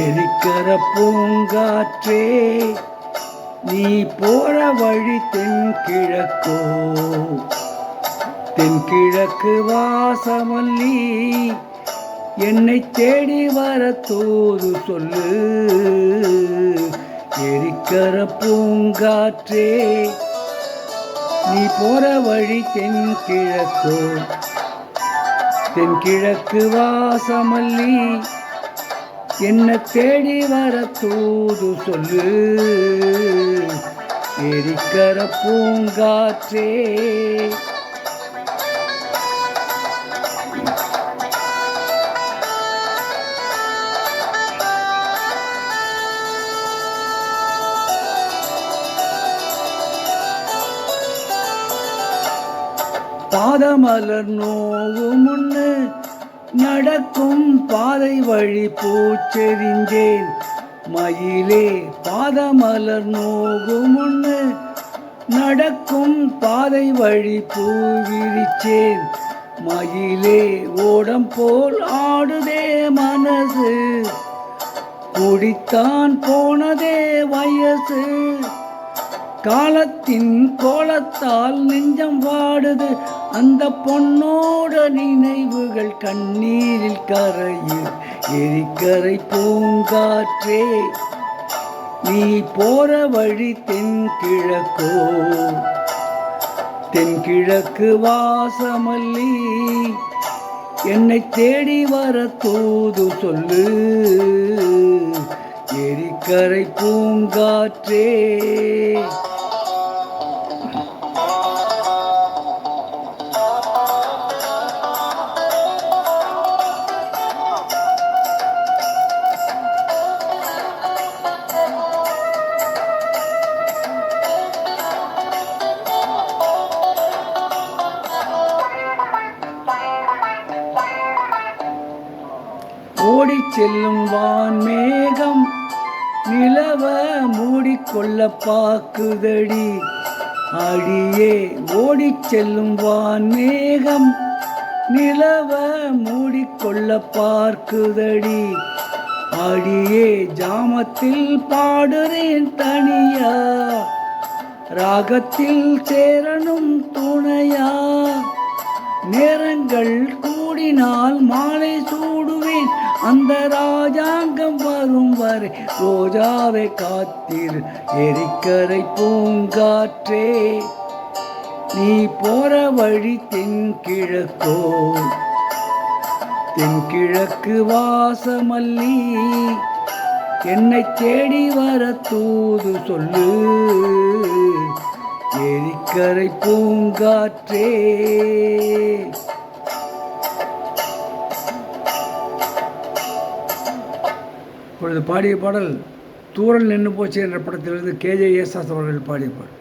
எரிக்கர பூங்காற்றே நீ போற வழி தென்கிழக்கோ, தென்கிழக்கு வாசமல்லி என்னை தேடி வர தூது சொல்லு. எரிக்கர பூங்காற்றே நீ போற வழி தென்கிழக்கோ, தென்கிழக்கு வாசமல்லி என்ன தேடி வர தூது சொல்லு. எரிக்கர பூங்காற்றே பாதமலர் நோவு முன்னு நடக்கும் பாதை வழி பூச்செறிஞ்சேன் மயிலே. பாதமலர் நோகும் முன்னு நடக்கும் பாதை வழி பூ விரிச்சேன் மயிலே. ஓடம் போல் ஆடுதே மனசு, குடித்தான் போனதே வயசு. காலத்தின் கோலத்தால் நெஞ்சம் வாடுது, அந்த பொன்னோட நினைவுகள் கண்ணீரில் கரையில். எரிக்கரை பூங்காற்றே நீ போற வழி தென்கிழக்கோ, தென்கிழக்கு வாசமல்லி என்னை தேடி வர தூது சொல்லு. எரிக்கரை பூங்காற்றே ஓடி செல்லும் வான்மேகம் நிலவ மூடிக்கொள்ள பாக்குதடி அடியே. ஓடி செல்லும் வான்மேகம் நிலவ மூடிக்கொள்ள பார்க்குதடி அடியே. ஜாமத்தில் பாடுறேன் தனியா, ராகத்தில் சேரணும் துணையா. நேரங்கள் கூடினால் மாலை சூடுவேன், அந்த ராஜாங்கம் வரும் வரை ரோஜாவை காத்திரு. எரிக்கரை பூங்காற்றே நீ போற வழி தென்கிழக்கோ, தென்கிழக்கு வாசமல்லி என்னை தேடி வர தூது சொல்லு. எரிக்கரை பூங்காற்றே இப்பொழுது பாடிய பாடல் தூரல் நின்று போச்சு என்ற படத்திலிருந்து KJ யேசுதாஸ் அவர்கள் பாடிய பாடல்.